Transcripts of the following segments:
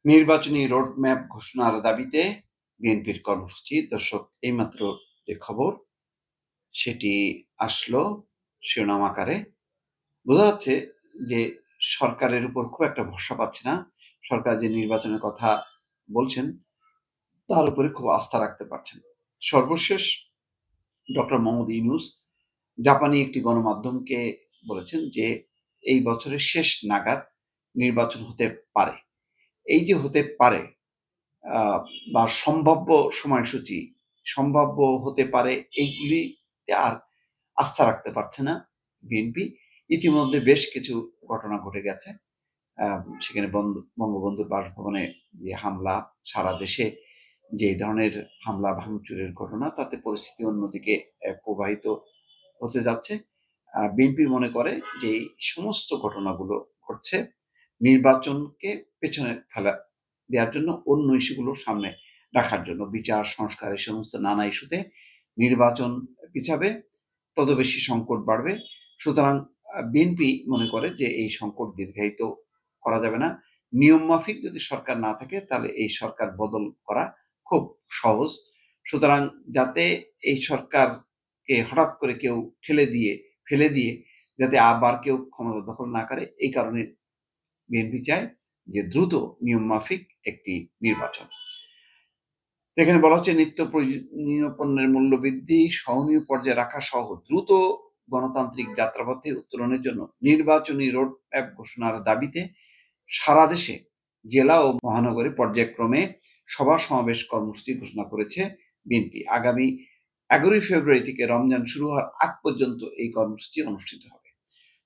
নির্বাচনী রোডম্যাপ ঘোষণার দাবিতে বিএনপির কর্মসূচি। দর্শক, এইমাত্র যে খবর সেটি আসলো শিরোনাম আকারে। বোঝা যাচ্ছে যে সরকারের উপর খুব একটা ভরসা পাচ্ছে না। সরকার যে নির্বাচনের কথা বলছেন তার উপরে খুব আস্থা রাখতে পারছেন। সর্বশেষ ডক্টর মোহাম্মদ ইউনূস জাপানি একটি গণমাধ্যমকে বলেছেন যে এই বছরের শেষ নাগাদ নির্বাচন হতে পারে। এই যে হতে পারে বা সম্ভাব্য সময়সূচি, সম্ভাব্য হতে পারে, এইগুলিতে আর আস্থা রাখতে পারছে না বিএনপি। ইতিমধ্যে বেশ কিছু ঘটনা ঘটে গেছে। সেখানে বঙ্গবন্ধুর বাসভবনে যে হামলা, সারা দেশে যে ধরনের হামলা ভাঙচুরের ঘটনা, তাতে পরিস্থিতি অন্যদিকে প্রবাহিত হতে যাচ্ছে। বিএনপি মনে করে যে এই সমস্ত ঘটনাগুলো ঘটছে নির্বাচনকে পেছনে ফেলা দেওয়ার জন্য, অন্য ইস্যুগুলো সামনে রাখার জন্য। বিচার, সংস্কার, এই সমস্ত নানা ইস্যুতে নির্বাচন পিছাবে, তত বেশি সংকট বাড়বে। সুতরাং বিএনপি মনে করে যে এই সংকট দীর্ঘায়িত করা যাবে না। নিয়ম মাফিক যদি সরকার না থাকে তাহলে এই সরকার বদল করা খুব সহজ। সুতরাং যাতে এই সরকারকে হঠাৎ করে কেউ ফেলে দিয়ে যাতে আবার কেউ ক্ষমতা দখল না করে, এই কারণে বিএনপি চায় যে দ্রুত নিয়ম মাফিক একটি নির্বাচন। এখানে বলা হচ্ছে নিত্য প্রয়োজনীয় পণ্যের মূল্য বৃদ্ধি সহনীয় পর্যায়ে রাখা সহ দ্রুত গণতান্ত্রিক যাত্রাপথে উত্তরণের জন্য নির্বাচনী রোডম্যাপ ঘোষণার দাবিতে সারা দেশে জেলা ও মহানগরে পর্যায়ক্রমে সভা সমাবেশ কর্মসূচি ঘোষণা করেছে বিএনপি। আগামী 11 ফেব্রুয়ারি থেকে রমজান শুরু হওয়ার আগ পর্যন্ত এই কর্মসূচি অনুষ্ঠিত হবে।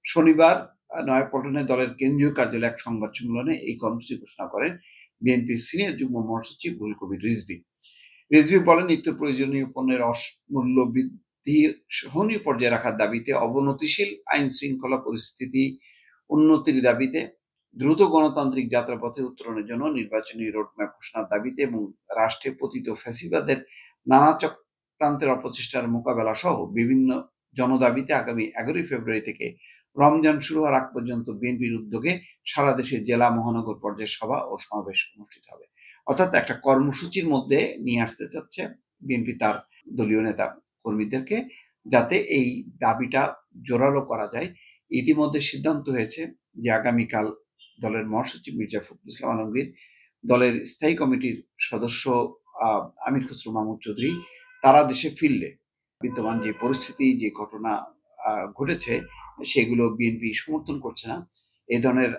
শনিবার নয়াপল্টনে দলের কেন্দ্রীয় কার্যালয়ে এক সংবাদ সম্মেলনে এই কর্মসূচি ঘোষণা করেন বিএনপির সিনিয়র যুগ্ম মহাসচিব রুহুল কবির রিজভী। রিজভী বলেন, নিত্য প্রয়োজনীয় পণ্যের মূল্য বৃদ্ধি সহনীয় পর্যায়ে রাখার দাবিতে, অবনতিশীল আইন শৃঙ্খলা পরিস্থিতি উন্নতির দাবিতে, দ্রুত গণতান্ত্রিক যাত্রাপথে উত্তরণের জন্য নির্বাচনী রোডম্যাপ ঘোষণার দাবিতে এবং রাষ্ট্রে পতিত ফ্যাসিবাদের নানা চক্রান্তের অপচেষ্টার মোকাবেলা সহ বিভিন্ন জনদাবিতে আগামী 11 ফেব্রুয়ারি থেকে রমজান শুরু হওয়ার আগ পর্যন্ত বিএনপির উদ্যোগে সারা দেশে জেলা মহানগর পর্যায়ে সভা ও সমাবেশ অনুষ্ঠিত হবে। অর্থাৎ একটা কর্মসূচির মধ্যে নিয়ে আসতে চাচ্ছে বিএনপি তার দলীয় নেতা কর্মীদেরকে, যাতে এই দাবিটা জোরালো করা যায়। ইতিমধ্যে সিদ্ধান্ত হয়েছে যে আগামীকাল দলের মহাসচিব মির্জা ফখরুল ইসলাম আলমগীর, দলের স্থায়ী কমিটির সদস্য আমির খসরু মাহমুদ চৌধুরী, তারা দেশে ফিরলে বিদ্যমান যে পরিস্থিতি, যে ঘটনা ঘটেছে, সেগুলো বিএনপি সমর্থন করছে না। এই ধরনের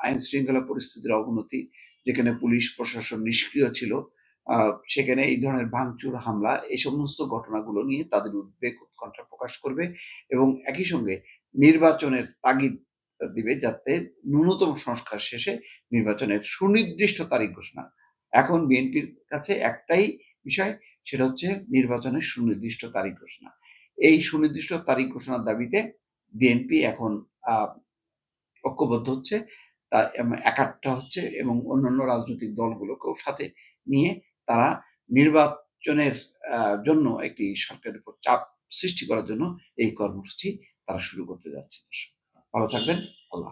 আইন শৃঙ্খলা পরিস্থিতির অবনতি, যেখানে পুলিশ প্রশাসন নিষ্ক্রিয় ছিল, সেখানে এই ধরনের ভাঙচুর, হামলা, এই সমস্ত ঘটনাগুলো নিয়ে তাদের উদ্বেগ, উৎকণ্ঠা প্রকাশ করবে এবং একই সঙ্গে নির্বাচনের তাগিদ দিবে, যাতে ন্যূনতম সংস্কার শেষে নির্বাচনের সুনির্দিষ্ট তারিখ ঘোষণা। এখন বিএনপির কাছে একটাই বিষয়, সেটা হচ্ছে নির্বাচনের সুনির্দিষ্ট তারিখ ঘোষণা। এই সুনির্দিষ্ট তারিখ ঘোষণার দাবিতে বিএনপি এখন ঐক্যবদ্ধ হচ্ছে, তা একাট্টা হচ্ছে এবং অন্যান্য রাজনৈতিক দলগুলোকেও সাথে নিয়ে তারা নির্বাচনের জন্য একটি সরকারের উপর চাপ সৃষ্টি করার জন্য এই কর্মসূচি তারা শুরু করতে যাচ্ছে। ভালো থাকবেন। আল্লাহ।